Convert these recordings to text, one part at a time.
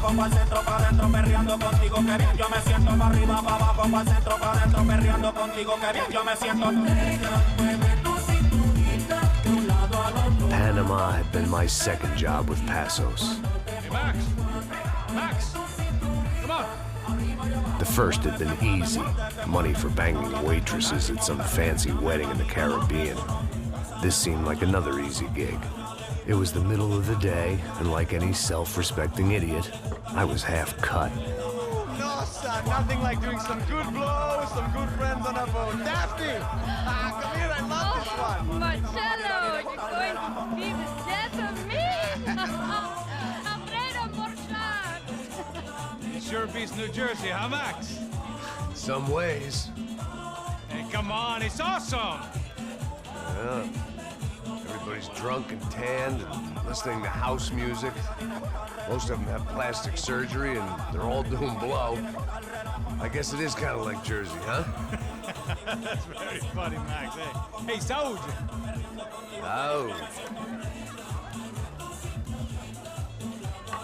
abajo, pa'l centro, pa' adentro, perreando contigo, que bien yo me siento. Pa' arriba, pa' abajo, pa'l centro, pa' adentro, perreando contigo, que bien yo me siento. Panama had been my second job with Passos. Hey, Max! Max! Come on! The first had been easy, money for banging waitresses at some fancy wedding in the Caribbean. This seemed like another easy gig. It was the middle of the day, and like any self-respecting idiot, I was half cut. No, son, nothing like doing some good blows, some good friends on a boat. Daphne! Come here, I love this one. Marcello, you're going to be the death of me! Alfredo Borchardt! Sure beats New Jersey, huh, Max? Some ways. Hey, come on, it's awesome! Yeah. Everybody's drunk and tanned and listening to house music. Most of them have plastic surgery and they're all doing blow. I guess it is kind of like Jersey, huh? That's very funny, Max. Hey, Saúde! Oh.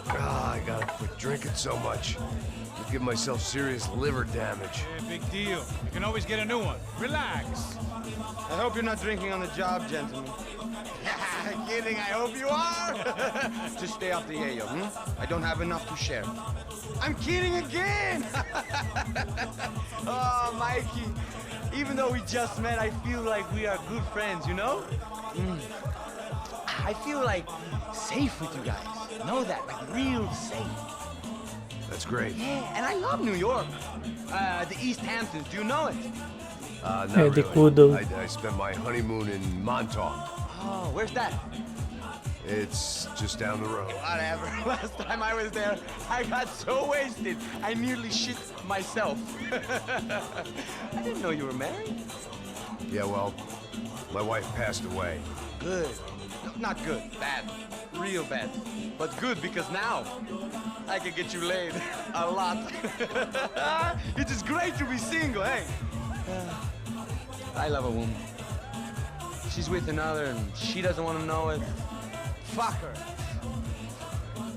I gotta quit drinking so much. I'll give myself serious liver damage. Hey, big deal. You can always get a new one. Relax. I hope you're not drinking on the job, gentlemen. Kidding, I hope you are. Just stay off the yayo, I don't have enough to share. I'm kidding again. Oh, Mikey. Even though we just met, I feel like we are good friends, you know? I feel like safe with you guys. Know that, like real safe. That's great. Yeah, and I love New York. The East Hamptons, do you know it? Not Hey, the really. kudo. I spent my honeymoon in Montauk. Oh, where's that? It's just down the road. Whatever. Last time I was there, I got so wasted, I nearly shit myself. I didn't know you were married. Yeah, well, my wife passed away. Good. No, not good. Bad. Real bad. But good because now I can get you laid a lot. It is great to be single, hey? I love a woman. She's with another and she doesn't want to know it. Fuck her.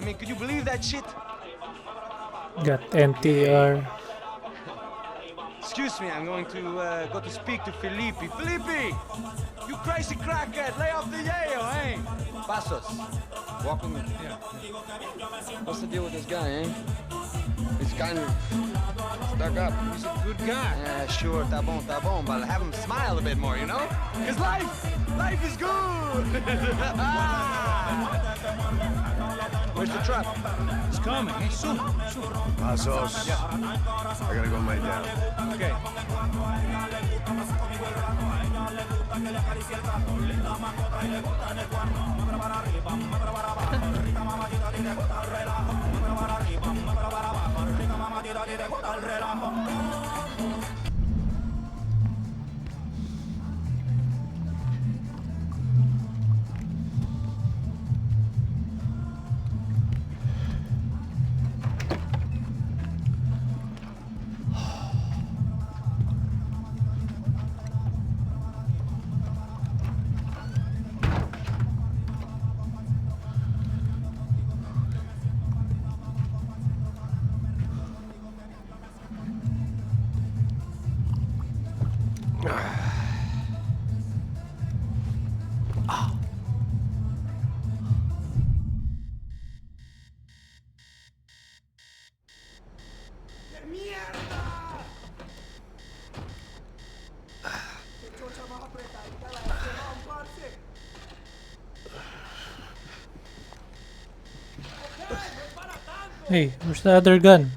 I mean, could you believe that shit? Got NTR. Excuse me, I'm going to go to speak to Felipe. Felipe! You crazy crackhead! Lay off the yayo, eh? Passos. Walk with me. Yeah. What's the deal with this guy, eh? He's kind of stuck up. He's a good guy. Yeah, sure, tá bom, but have him smile a bit more, you know? Cause life is good! Where's the truck? It's coming. Hey, soon. Passos. Yeah. I gotta go lay down. Okay. Hey, where's the other gun?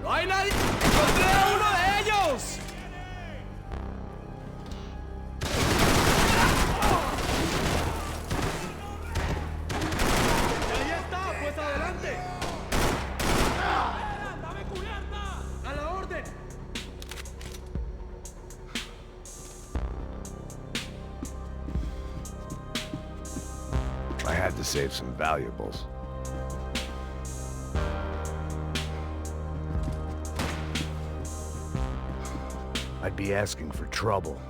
¡No hay nadie! ¡Encontré a uno de ellos! ¡Ahí está! ¡Pues adelante! ¡Dame cubierta! ¡A la orden! to save some valuables. I'd be asking for trouble.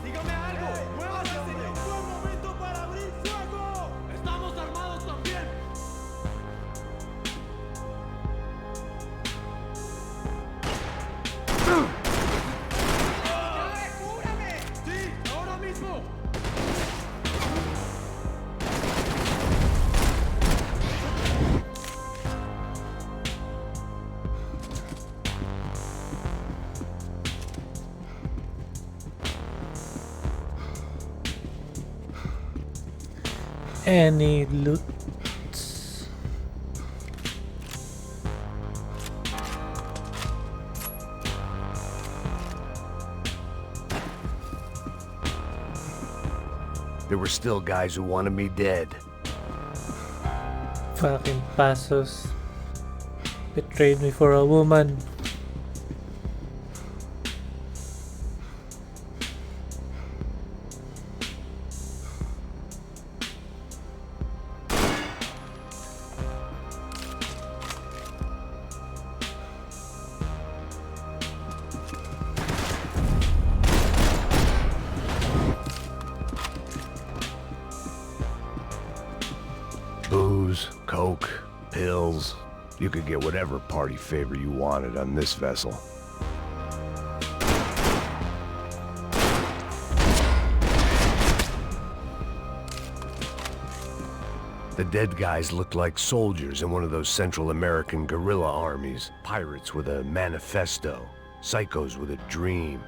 Dígame algo. Muévase, señor. Buen momento para abrir fuego. Estamos armados también. ¡Cúbrame! Sí, ahora mismo. Any loot? There were still guys who wanted me dead. Fucking Pasos. Betrayed me for a woman. Booze, coke, pills. You could get whatever party favor you wanted on this vessel. The dead guys looked like soldiers in one of those Central American guerrilla armies. Pirates with a manifesto. Psychos with a dream.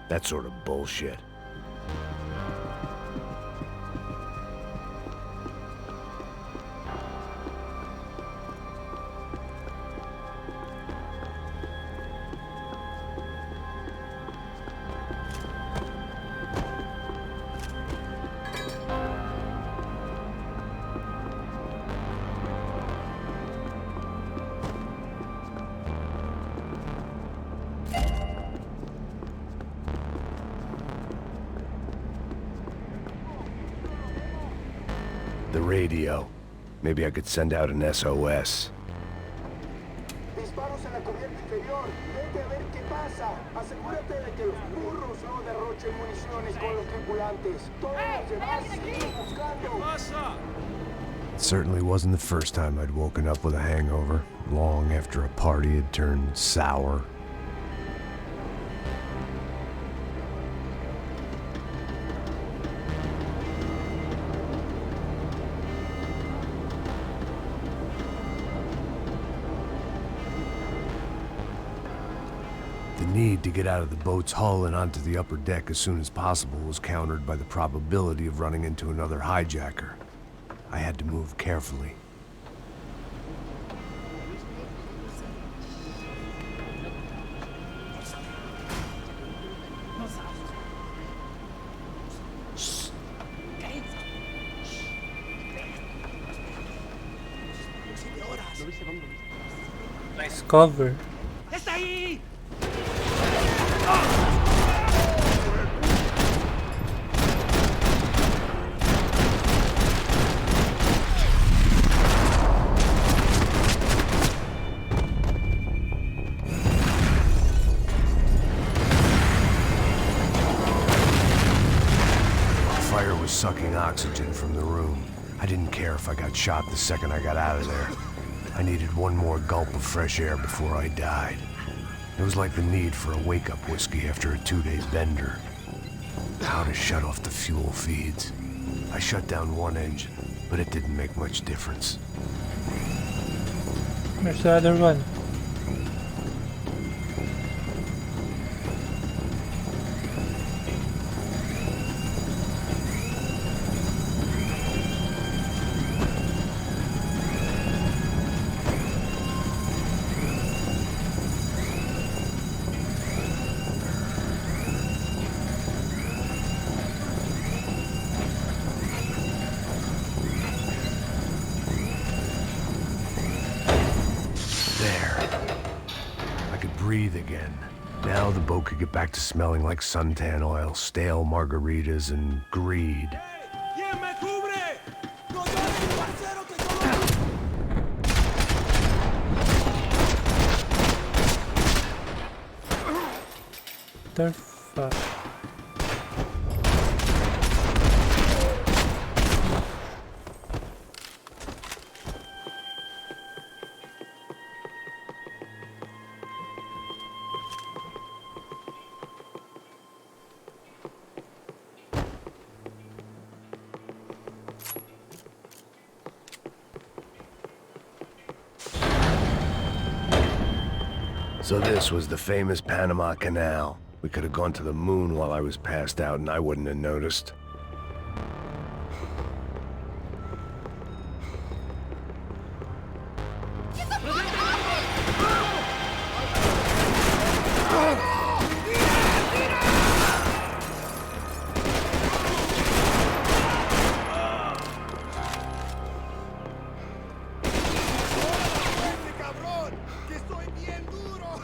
That sort of bullshit. The radio. Maybe I could send out an SOS. Disparos en la cubierta inferior. Vete a ver qué pasa. Asegúrate de que los burros no derrochen municiones con los tripulantes. Todos los demás siguen buscando. It certainly wasn't the first time I'd woken up with a hangover, long after a party had turned sour. The need to get out of the boat's hull and onto the upper deck as soon as possible was countered by the probability of running into another hijacker. I had to move carefully. Nice cover. ¡Está ahí! Fire was sucking oxygen from the room. I didn't care if I got shot the second I got out of there. I needed one more gulp of fresh air before I died. It was like the need for a wake-up whiskey after a 2-day bender. How to shut off the fuel feeds. I shut down one engine, but it didn't make much difference. Where's the other one? There. breathe again. Now the boat could get back to smelling like suntan oil, stale margaritas, and greed. ¿Quién me cubre? No soy tu parcero que solo... The fuck? So this was the famous Panama Canal. We could have gone to the moon while I was passed out and I wouldn't have noticed. cabrón! ¡Que estoy bien duro!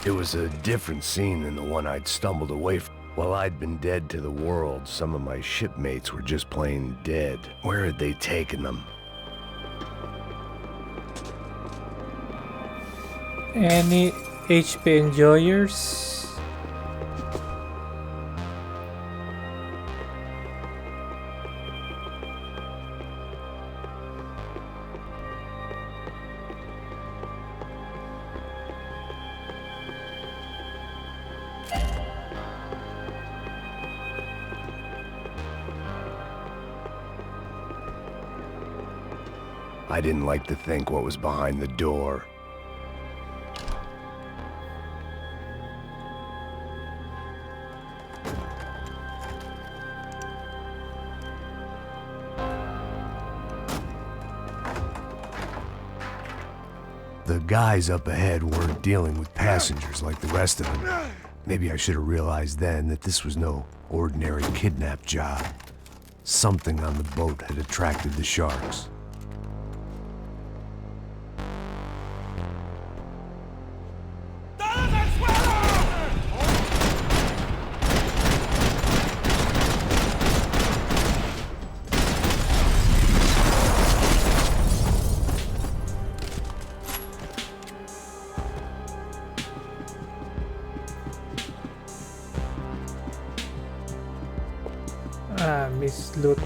It was a different scene than the one I'd stumbled away from. While I'd been dead to the world, some of my shipmates were just plain dead. Where had they taken them? Any HP enjoyers? I didn't like to think what was behind the door. The guys up ahead weren't dealing with passengers like the rest of them. Maybe I should have realized then that this was no ordinary kidnap job. Something on the boat had attracted the sharks. Ah, Miss Loot.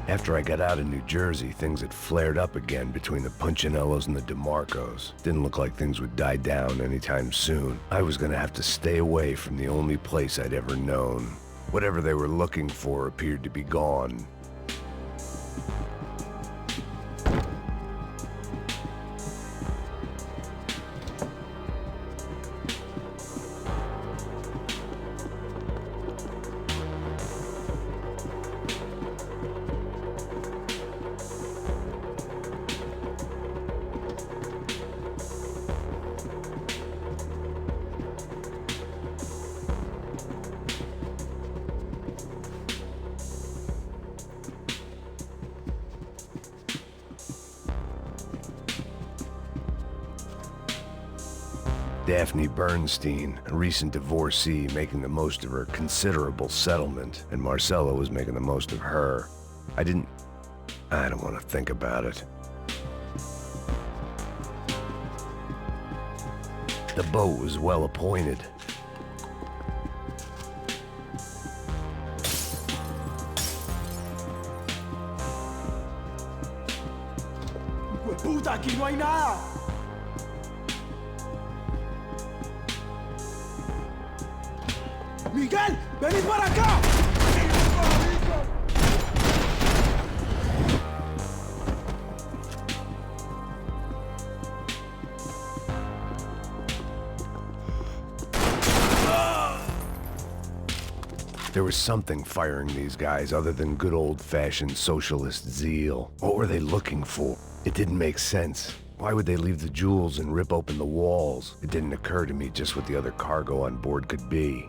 After I got out of New Jersey, things had flared up again between the Punchinellos and the DeMarcos. Didn't look like things would die down anytime soon. I was gonna have to stay away from the only place I'd ever known. Whatever they were looking for appeared to be gone. Daphne Bernstein, a recent divorcee, making the most of her considerable settlement, and Marcella was making the most of her. I don't want to think about it. The boat was well appointed. ¡Puta, aquí no hay nada! ¡Miguel! ¡Venid para acá! There was something firing these guys other than good old-fashioned socialist zeal. What were they looking for? It didn't make sense. Why would they leave the jewels and rip open the walls? It didn't occur to me just what the other cargo on board could be.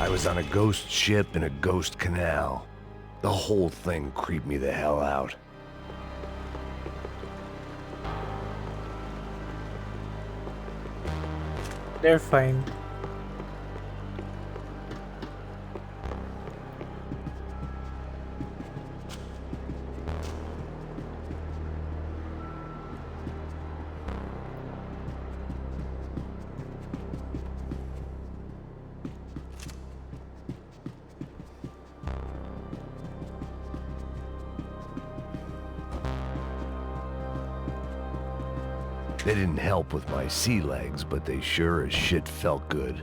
I was on a ghost ship in a ghost canal. The whole thing creeped me the hell out. They're fine. They didn't help with my sea legs, but they sure as shit felt good.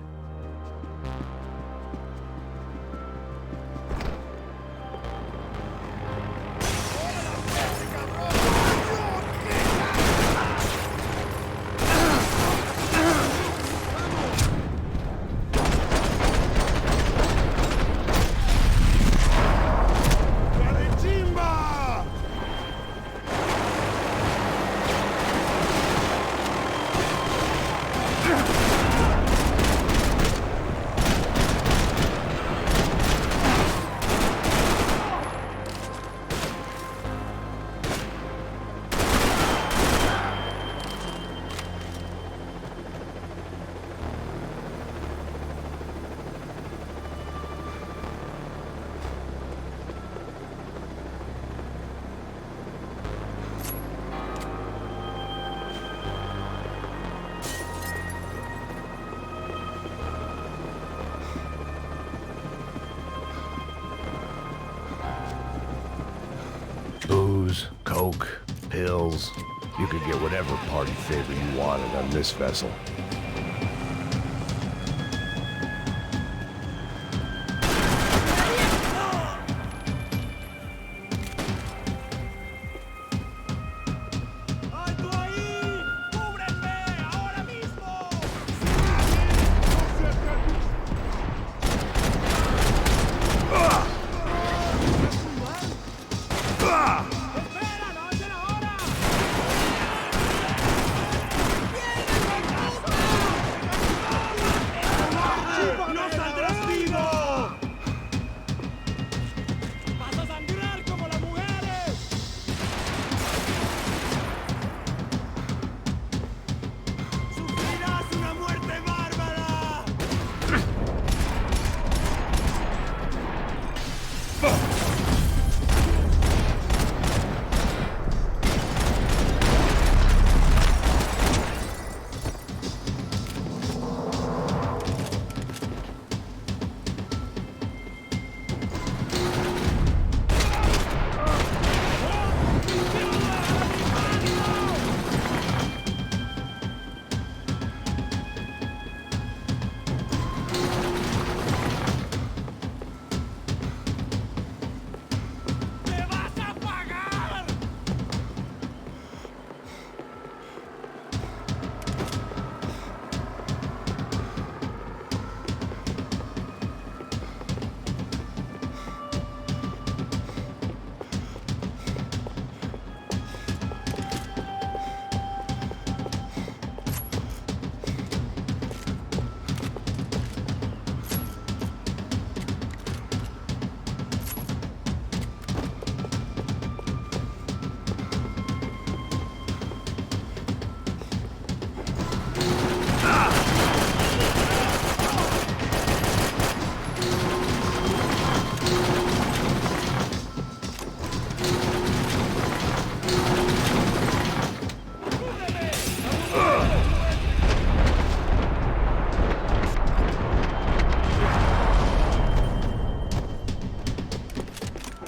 Booze, coke, pills. You could get whatever party favor you wanted on this vessel.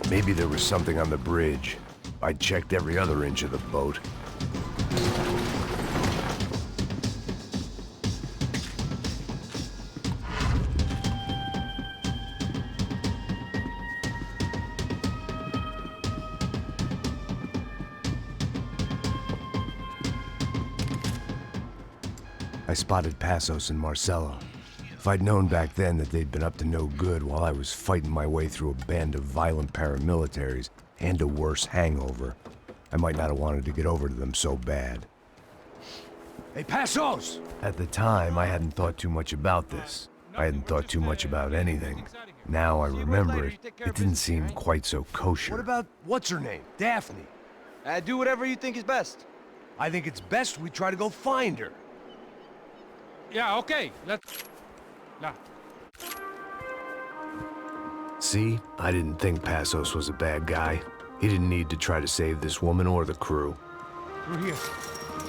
Maybe there was something on the bridge. I checked every other inch of the boat. I spotted Passos and Marcelo. If I'd known back then that they'd been up to no good while I was fighting my way through a band of violent paramilitaries and a worse hangover, I might not have wanted to get over to them so bad. Hey, Passos! At the time, I hadn't thought too much about this. I hadn't thought too much about anything. Now I remember it, it didn't seem quite so kosher. What about, what's her name? Daphne. Do whatever you think is best. I think it's best we try to go find her. Yeah, okay. Let's... Nah. See? I didn't think Passos was a bad guy. He didn't need to try to save this woman or the crew. Through here. I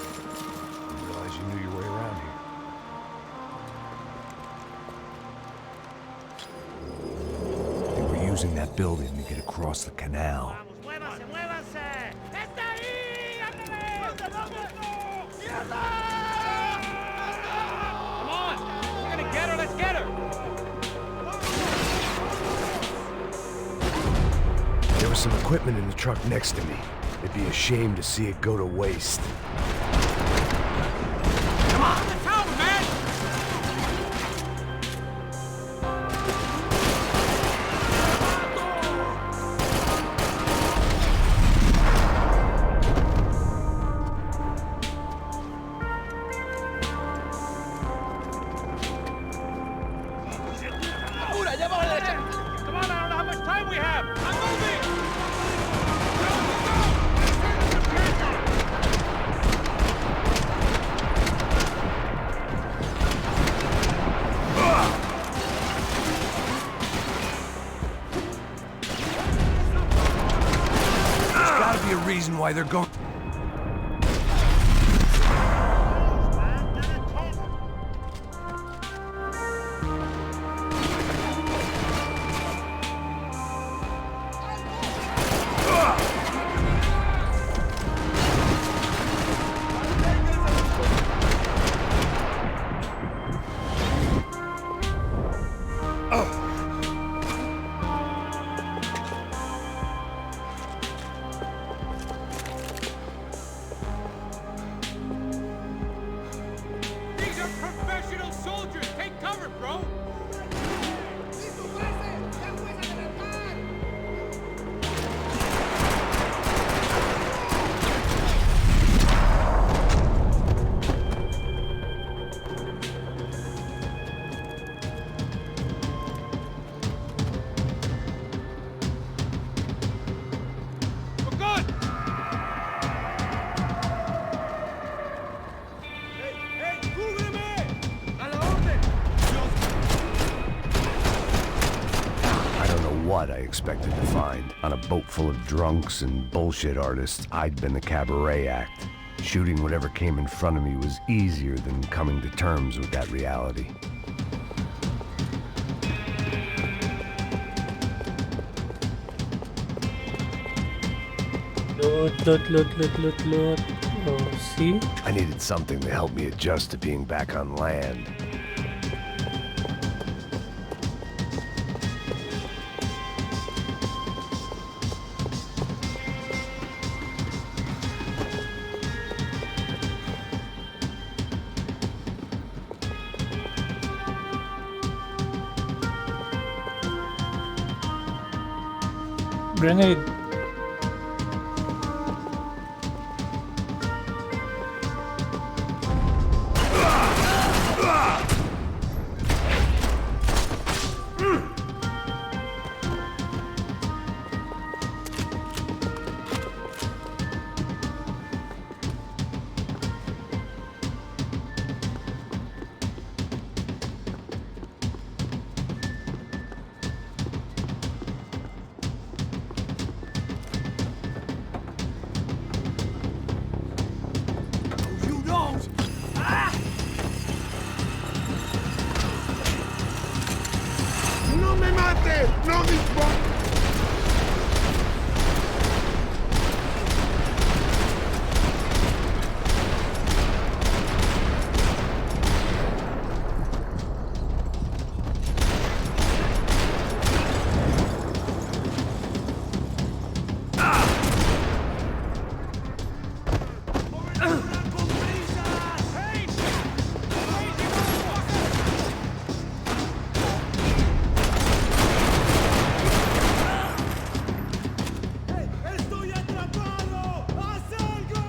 didn't realize you knew your way around here. They were using that building to get across the canal. ¡Muévanse, muévanse! ¡Está ahí! ¡Ándale! Come on! We're gonna get her, let's get her! There was some equipment in the truck next to me. It'd be a shame to see it go to waste. Come on! Let's help, man! Come on, I don't know how much time we have! I'm moving! There's gotta be a reason why they're going... expected to find. On a boat full of drunks and bullshit artists, I'd been the cabaret act. Shooting whatever came in front of me was easier than coming to terms with that reality. Load. Oh, see? I needed something to help me adjust to being back on land. Grenade. You don't! ¡No me mate! ¡No dispare! ¡Estoy atrapado! ¡Haz algo!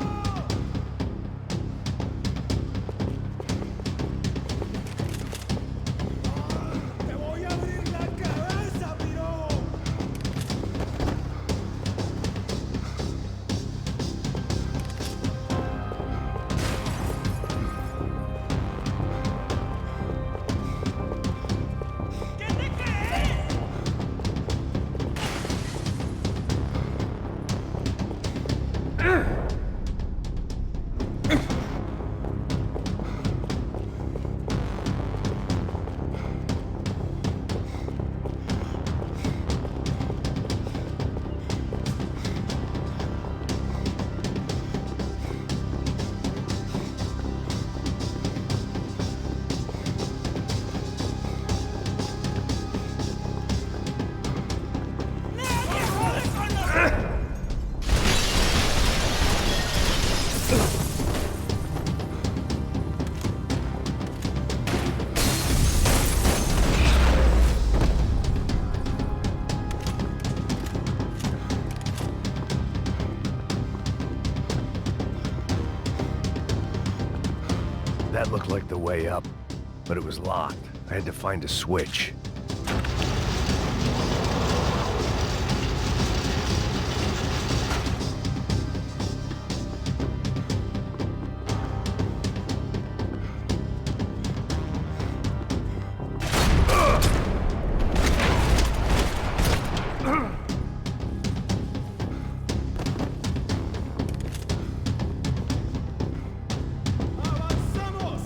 ¡Te voy a abrir la cabeza, Piro! ¿Qué te crees? That looked like the way up, but it was locked. I had to find a switch. ¡Avanzamos!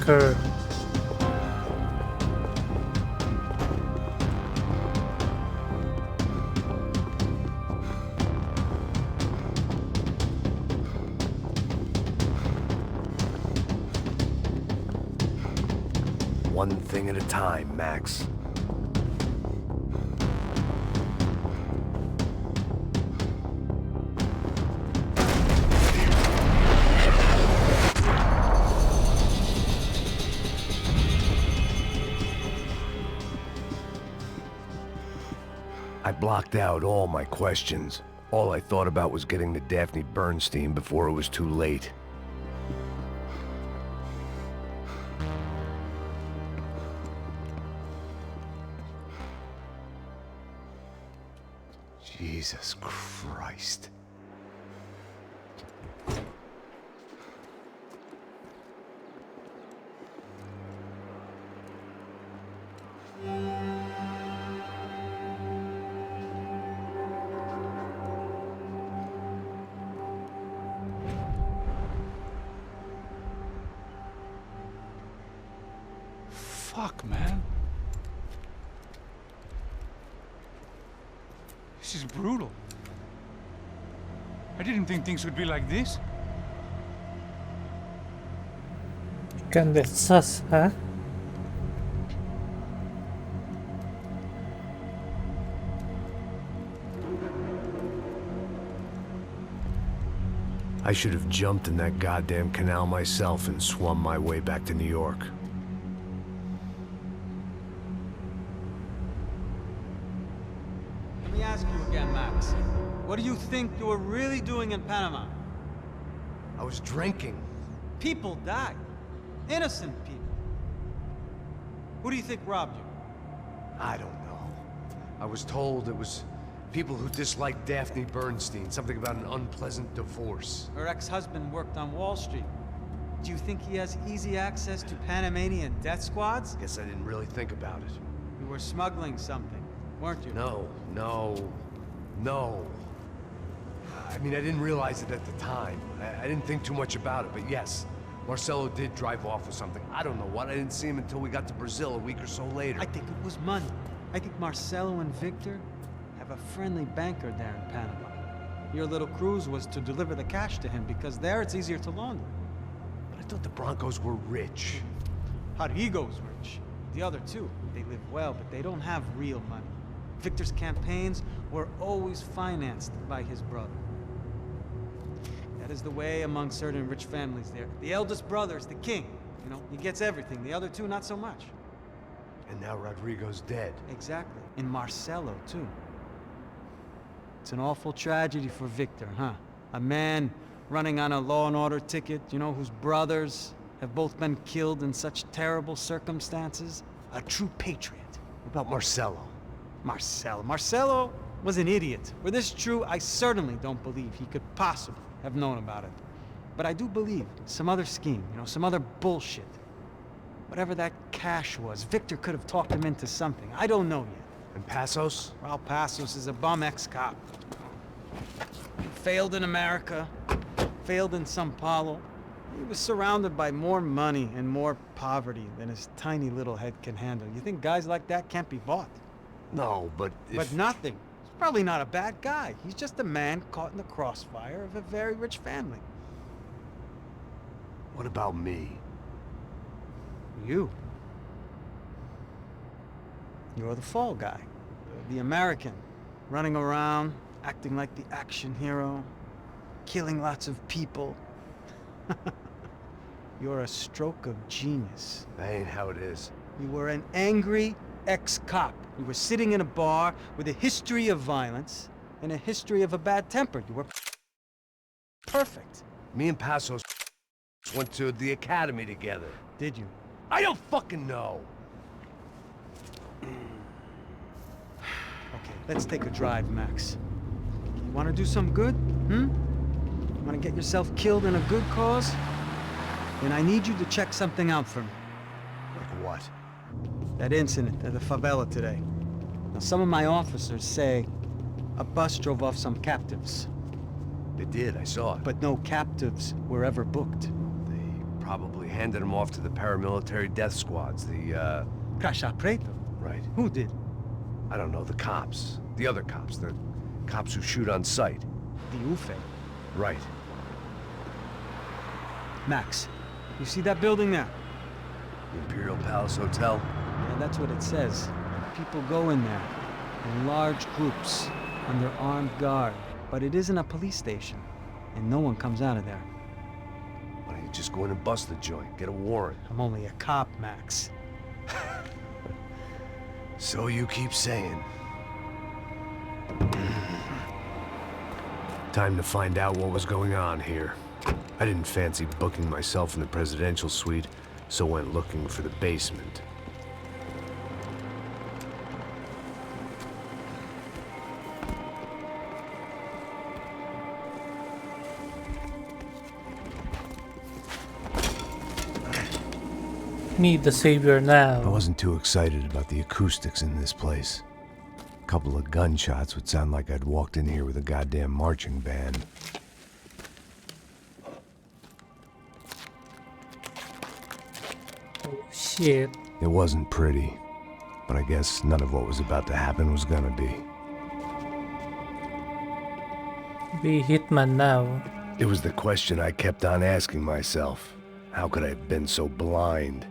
bunker. One thing at a time, Max. I blocked out all my questions. All I thought about was getting to Daphne Bernstein before it was too late. Jesus Christ. Fuck, man. This is brutal. I didn't think things would be like this. Can be sus, huh? I should have jumped in that goddamn canal myself and swum my way back to New York. Let me ask you again, Max. What do you think you were really doing in Panama? I was drinking. People died. Innocent people. Who do you think robbed you? I don't know. I was told it was people who disliked Daphne Bernstein, something about an unpleasant divorce. Her ex-husband worked on Wall Street. Do you think he has easy access to Panamanian death squads? Guess I didn't really think about it. You were smuggling something, weren't you? No. I mean, I didn't realize it at the time. I didn't think too much about it, but yes, Marcelo did drive off with something. I don't know what. I didn't see him until we got to Brazil a week or so later. I think it was money. I think Marcelo and Victor have a friendly banker there in Panama. Your little cruise was to deliver the cash to him because there it's easier to launder. But I thought the Broncos were rich. Rodrigo's rich. The other two, they live well, but they don't have real money. Victor's campaigns were always financed by his brother. That is the way among certain rich families there. The eldest brother is the king. You know, he gets everything. The other two, not so much. And now Rodrigo's dead. Exactly. And Marcelo, too. It's an awful tragedy for Victor, huh? A man running on a law and order ticket, you know, whose brothers have both been killed in such terrible circumstances. A true patriot. What about Marcelo? Marcelo was an idiot. Were this true, I certainly don't believe he could possibly have known about it. But I do believe some other scheme, you know, some other bullshit. Whatever that cash was, Victor could have talked him into something. I don't know yet. And Passos? Raul Passos is a bum ex-cop. Failed in America, failed in Sao Paulo. He was surrounded by more money and more poverty than his tiny little head can handle. You think guys like that can't be bought? No, but if... But nothing. He's probably not a bad guy. He's just a man caught in the crossfire of a very rich family. What about me? You. You're the fall guy. The American. Running around, acting like the action hero. Killing lots of people. You're a stroke of genius. That ain't how it is. You were an angry ex-cop. You were sitting in a bar with a history of violence and a history of a bad temper. You were perfect. Me and Passos went to the academy together. Did you? I don't fucking know. Okay, let's take a drive, Max. You want to do some good? Want to get yourself killed in a good cause? Then I need you to check something out for me. Like what? That incident at the favela today. Now, some of my officers say a bus drove off some captives. It did, I saw it. But no captives were ever booked. They Probably handed him off to the paramilitary death squads, the, Caixa Preta? Right. Who did? I don't know, the cops. The other cops. The cops who shoot on sight. The UFE. Right. Max, you see that building there? The Imperial Palace Hotel? Yeah, that's what it says. People go in there in large groups under armed guard. But it isn't a police station, and no one comes out of there. Why don't you just go in and bust the joint? Get a warrant. I'm only a cop, Max. So you keep saying. Time to find out what was going on here. I didn't fancy booking myself in the presidential suite, so went looking for the basement. Need the savior I now. wasn't too excited about the acoustics in this place. A couple of gunshots would sound like I'd walked in here with a goddamn marching band. Oh, shit. It wasn't pretty, but I guess none of what was about to happen was gonna be. Be hitman now. It was the question I kept on asking myself. How could I have been so blind?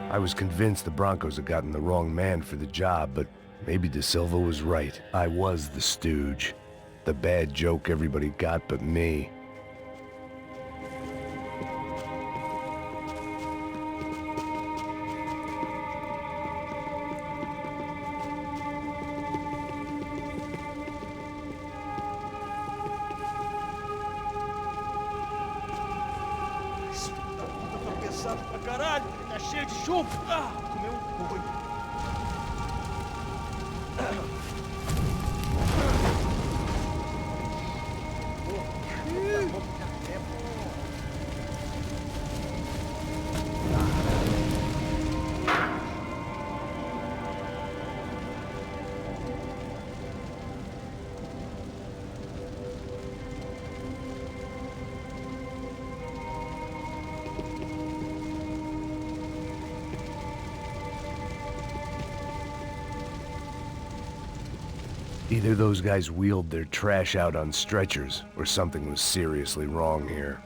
I was convinced the Broncos had gotten the wrong man for the job, but maybe De Silva was right. I was the stooge. The bad joke everybody got but me. Pesado pra caralho, tá cheio de chumbo. Comeu um coelho. Either those guys wheeled their trash out on stretchers, or something was seriously wrong here.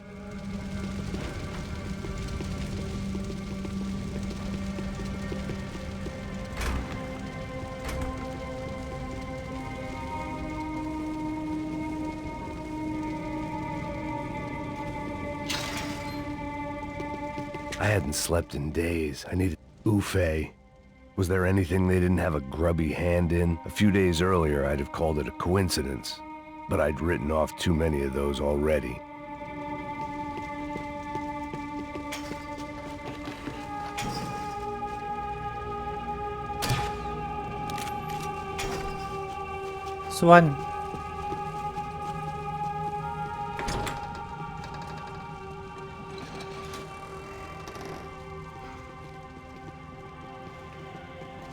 I hadn't slept in days. I needed UFE. Was there anything they didn't have a grubby hand in? A few days earlier, I'd have called it a coincidence, but I'd written off too many of those already. Swan.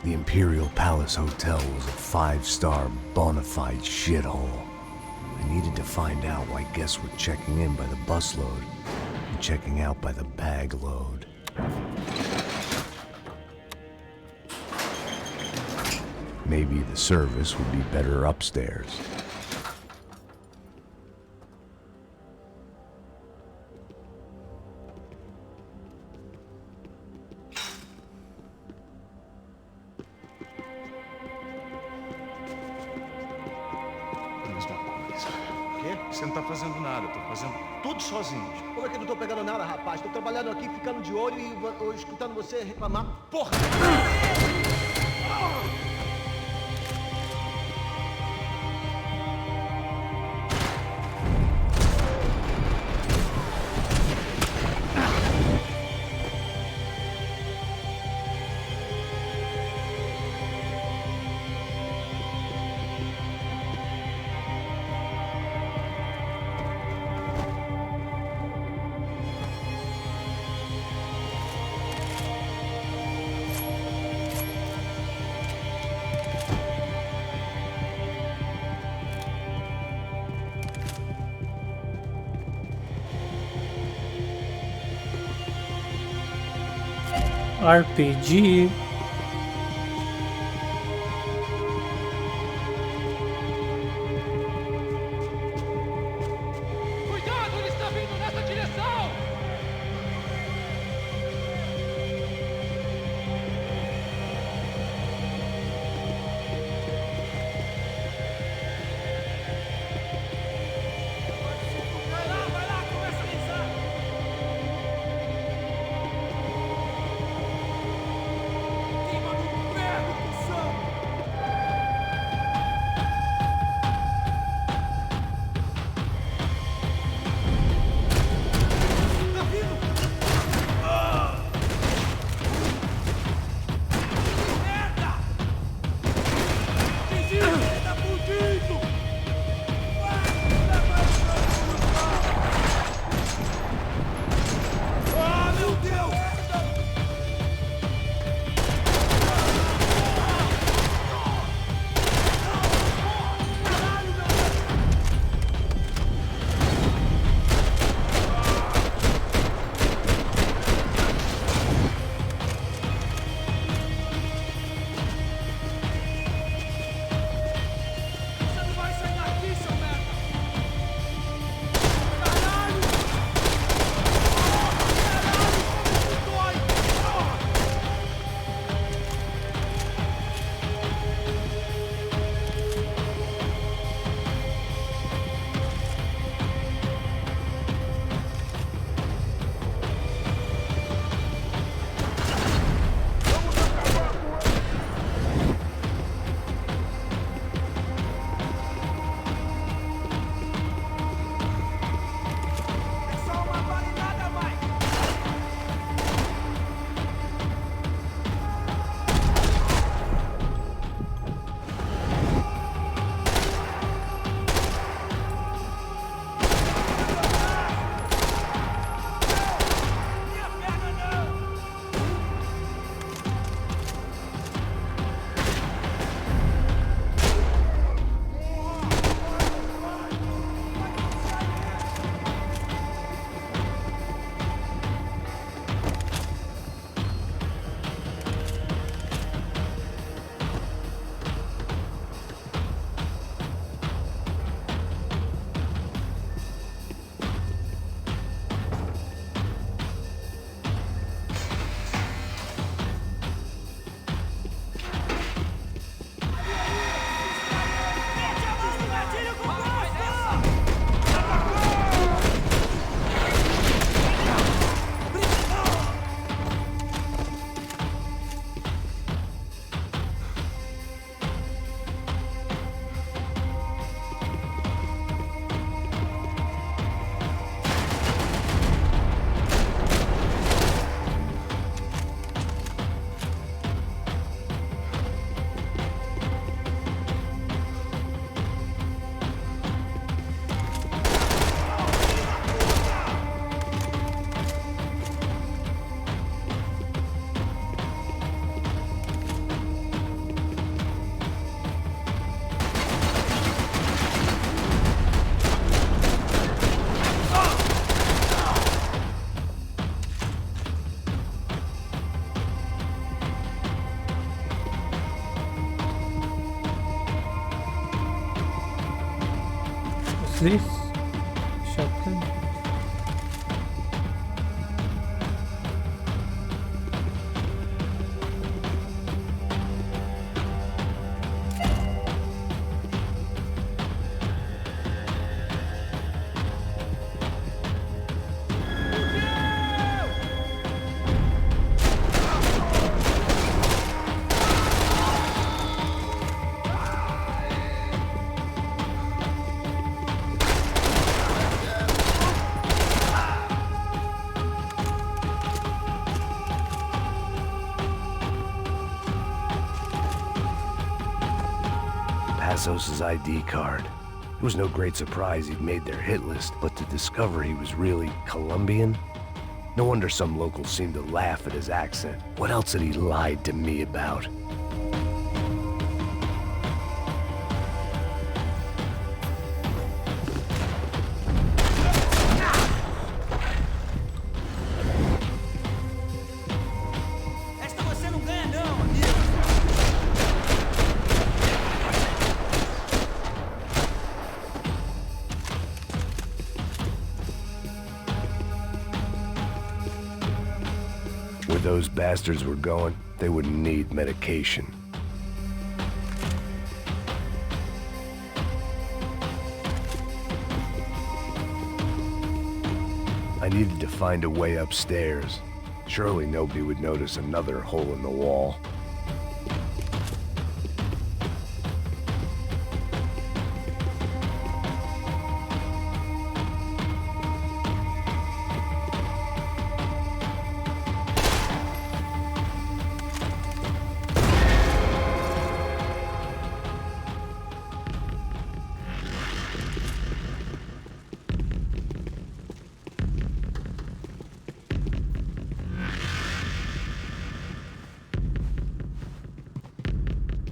The Imperial Palace Hotel was a five-star, bona fide shithole. I needed to find out why guests were checking in by the busload and checking out by the bag load. Maybe the service would be better upstairs. Mesma coisa. O quê? Você não tá fazendo nada, eu tô fazendo tudo sozinho. Como é que eu não tô pegando nada, rapaz? Tô trabalhando aqui, ficando de olho e escutando você reclamar. Porra! RPG. Cuidado, ele está vindo nessa direção! Vai lá, começa a risar! Queima no inferno, cuzão! Tá vindo! Merda! Desiste, ele tá fudido! Ah, meu Deus! Você não vai sair daqui, seu merda! Caralho! Dói! É só uma bala e nada mais! Minha perna não! Mete a mão no gatilho com gosto! What's this? Shotgun. Passos' ID card. It was no great surprise he'd made their hit list, but to discover he was really Colombian? No wonder some locals seemed to laugh at his accent. What else had he lied to me about? way those bastards were going, they wouldn't need medication. I needed to find a way upstairs. Surely nobody would notice another hole in the wall.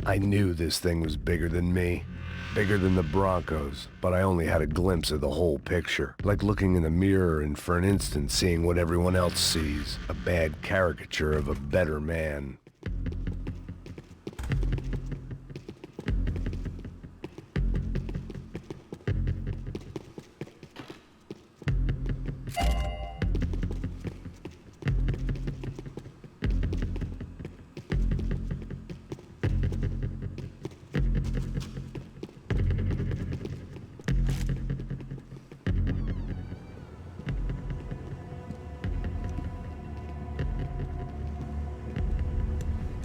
I knew this thing was bigger than me, bigger than the Broncos, but I only had a glimpse of the whole picture, like looking in the mirror and for an instant seeing what everyone else sees, a bad caricature of a better man.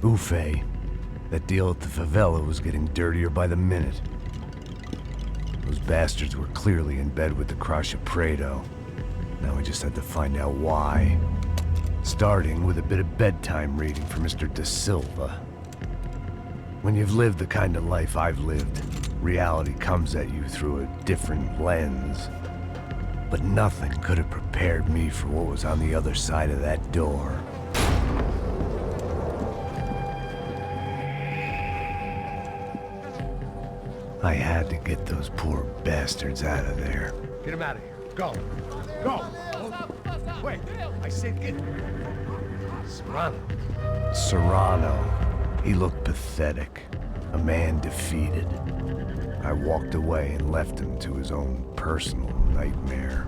Buffet. That deal at the favela was getting dirtier by the minute. Those bastards were clearly in bed with the Crash of Prado. Now I just had to find out why. Starting with a bit of bedtime reading for Mr. Da Silva. When you've lived the kind of life I've lived, reality comes at you through a different lens. But nothing could have prepared me for what was on the other side of that door. I had to get those poor bastards out of there. Get him out of here. Go. Go. Wait. I said get... Serrano. Serrano. He looked pathetic. A man defeated. I walked away and left him to his own personal nightmare.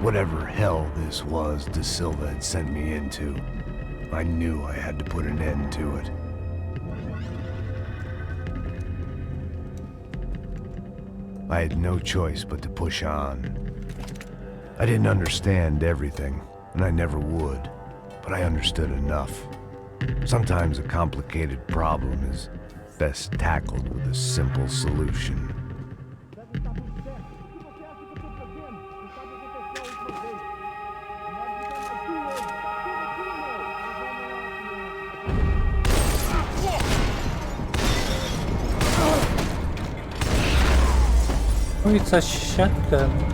Whatever hell this was Da Silva had sent me into, I knew I had to put an end to it. I had no choice but to push on. I didn't understand everything, and I never would, but I understood enough. Sometimes a complicated problem is best tackled with a simple solution. Oh, it's a shotgun.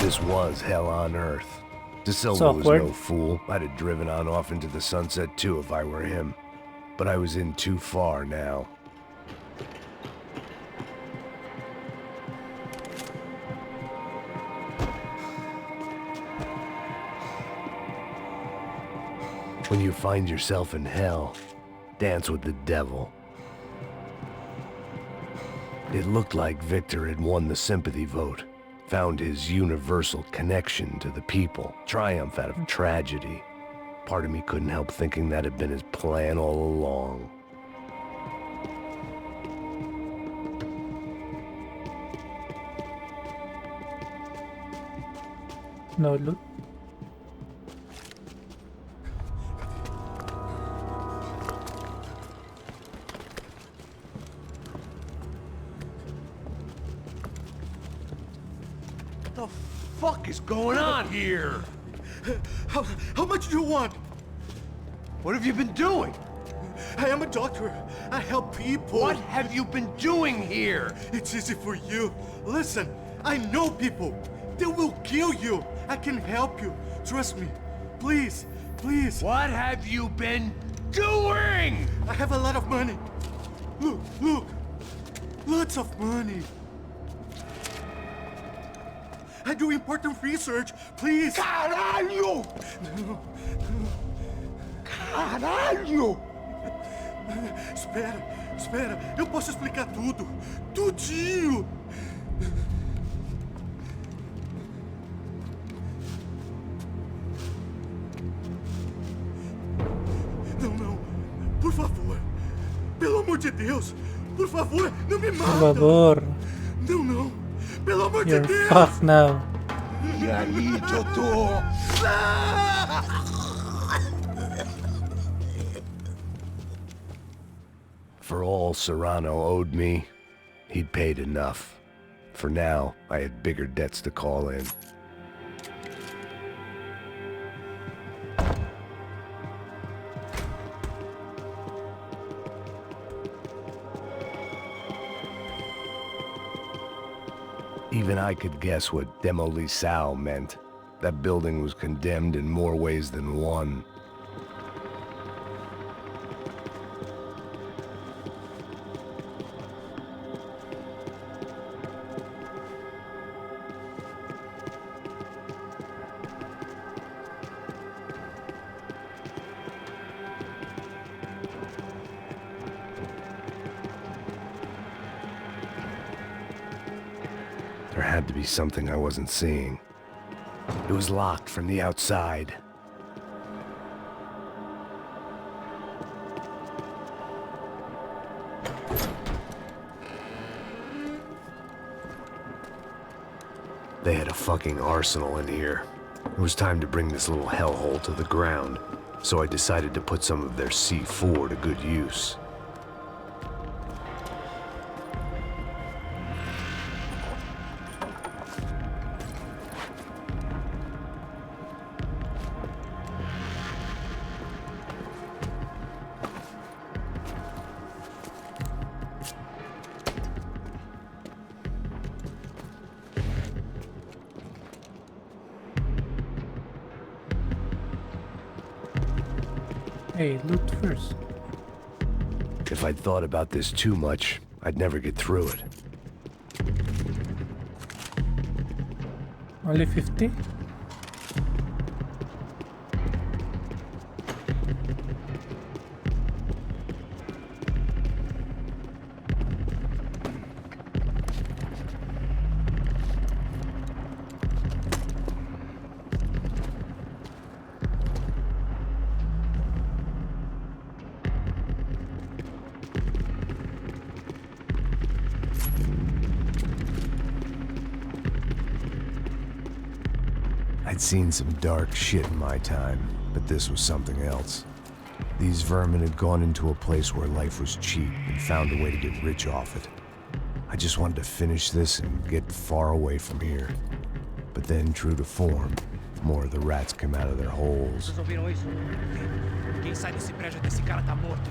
This was hell on earth. De Silva So was awkward. no fool. I'd have driven on off into the sunset too if I were him. But I was in too far now. When you find yourself in hell, dance with the devil. It looked like Victor had won the sympathy vote, found his universal connection to the people, triumph out of tragedy. Part of me couldn't help thinking that had been his plan all along. No loot. What the fuck is going on here? How much do you want? What have you been doing? I am a doctor. I help people. What have you been doing here? It's easy for you. Listen, I know people. They will kill you. I can help you. Trust me. Please, please. What have you been doing? I have a lot of money. Look, look. Lots of money. I do important research. Please. Caralho! No. Caralho! Espera, espera. Eu posso explicar tudo. Tudinho. Não, não. Por favor. Pelo amor de Deus. Por favor, não me mata. Por favor. Não, não. Pelo amor de You're Deus. fucked now. E aí, doutor? For all Serrano owed me, he'd paid enough. For now, I had bigger debts to call in. Even I could guess what demolição meant. That building was condemned in more ways than one. There had to be something I wasn't seeing. It was locked from the outside. They had a fucking arsenal in here. It was time to bring this little hellhole to the ground, so I decided to put some of their C4 to good use. Hey, loot first. If I'd thought about this too much, I'd never get through it. Only 50? I'd seen some dark shit in my time, but this was something else. These vermin had gone into a place where life was cheap and found a way to get rich off it. I just wanted to finish this and get far away from here. But then, true to form, more of the rats came out of their holes. Vocês ouviram isso? Quem sai desse prédio desse cara tá morto.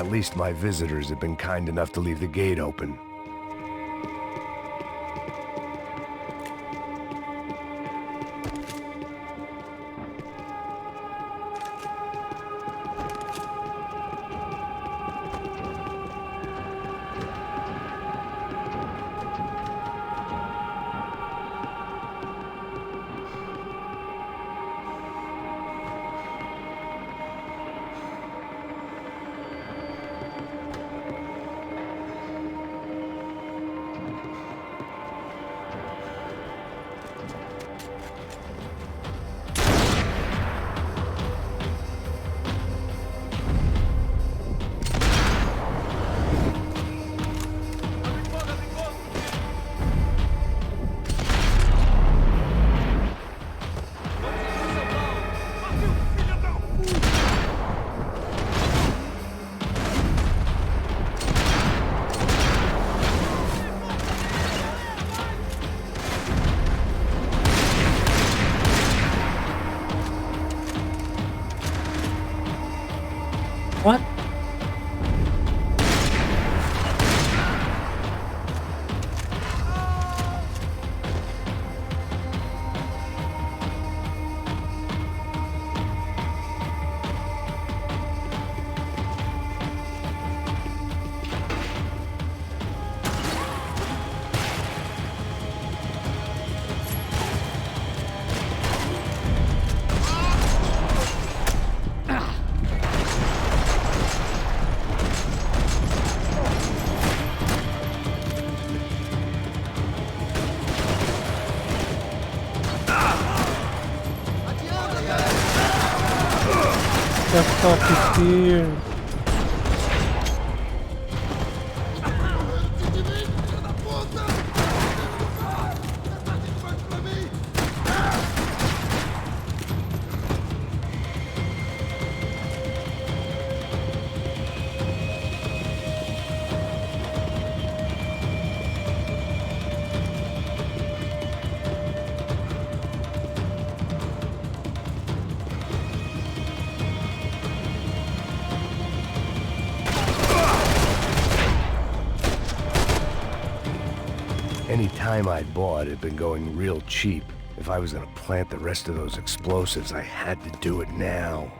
At least my visitors have been kind enough to leave the gate open. What? The fuck is here? Any time I'd bought had been going real cheap. If I was gonna plant the rest of those explosives, I had to do it now.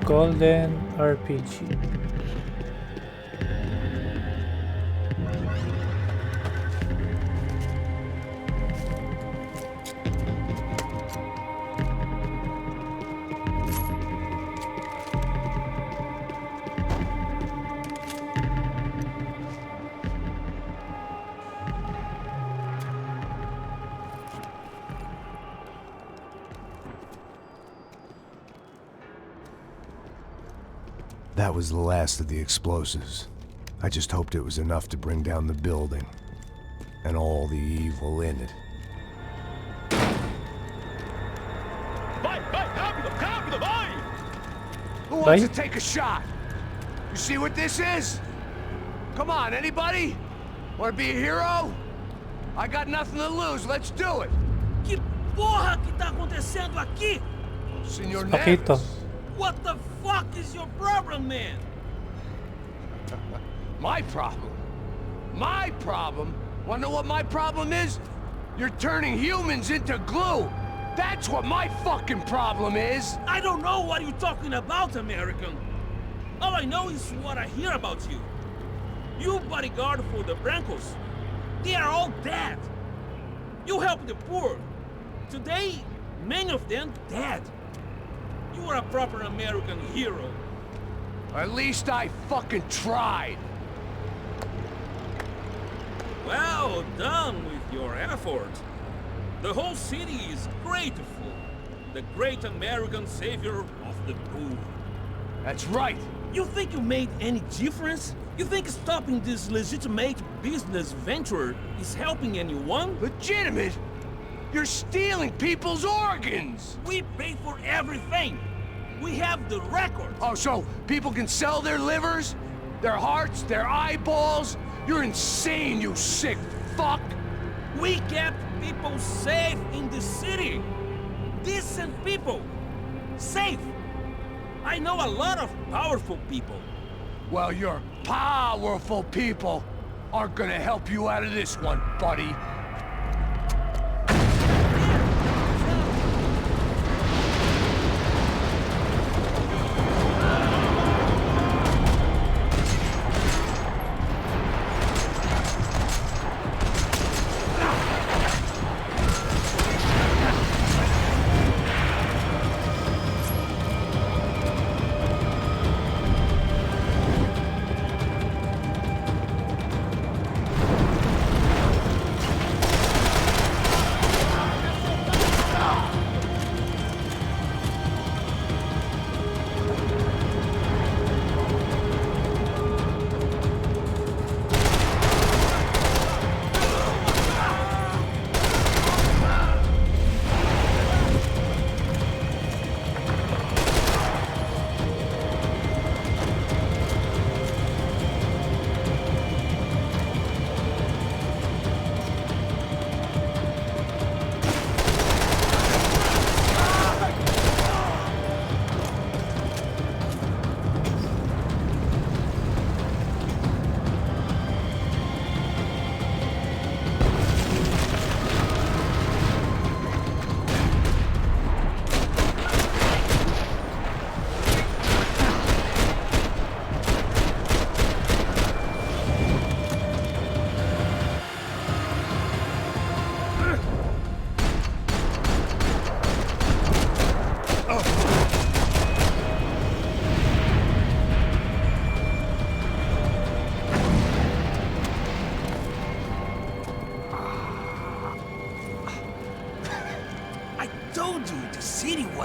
Golden RPG. That was the last of the explosives. I just hoped it was enough to bring down the building and all the evil in it. Who wants to take a shot? You see what this is? Come on, anybody? Want to be a hero? I got nothing to lose. Let's do it. Que porra que tá acontecendo aqui? Senor Paquito. Neves. What the fuck is your problem, man? My problem? My problem? Wanna know what my problem is? You're turning humans into glue. That's what my fucking problem is. I don't know what you're talking about, American. All I know is what I hear about you. You bodyguard for the Brancos. They are all dead. You help the poor. Today, many of them dead. You are a proper American hero. At least I fucking tried. Well done with your effort. The whole city is grateful. The great American savior of the poor. That's right. You think you made any difference? You think stopping this legitimate business venture is helping anyone? Legitimate? You're stealing people's organs! We pay for everything. We have the records. Oh, so people can sell their livers? Their hearts? Their eyeballs? You're insane, you sick fuck! We kept people safe in the city. Decent people. Safe. I know a lot of powerful people. Well, your powerful people aren't gonna help you out of this one, buddy.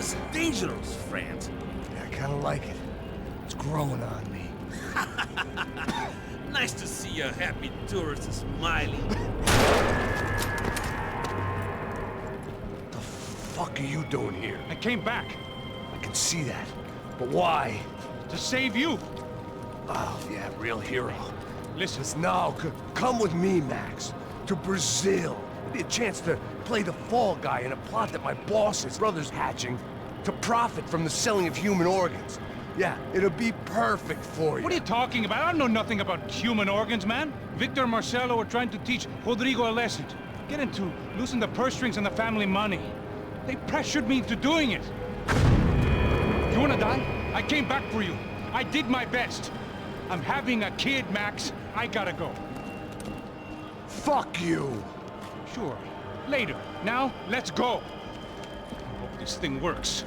was dangerous, friend. Yeah, I kinda like it. It's growing on me. Nice to see a happy tourist smiling. The fuck are you doing here? I came back I can see that. But why? to save you. Oh, yeah, real hero. Listen, No, come with me, Max. To Brazil. It'd be a chance to play the fall guy in a plot that my boss's brother's hatching to profit from the selling of human organs. Yeah, it'll be perfect for you. what are you talking about? I know nothing about human organs, man. Victor and Marcelo were trying to teach Rodrigo a lesson. Get into losing the purse strings and the family money. They pressured me into doing it. You wanna die? I came back for you. I did my best. I'm having a kid, Max. I gotta go. Fuck you! Sure. Later. Now, let's go. I hope this thing works.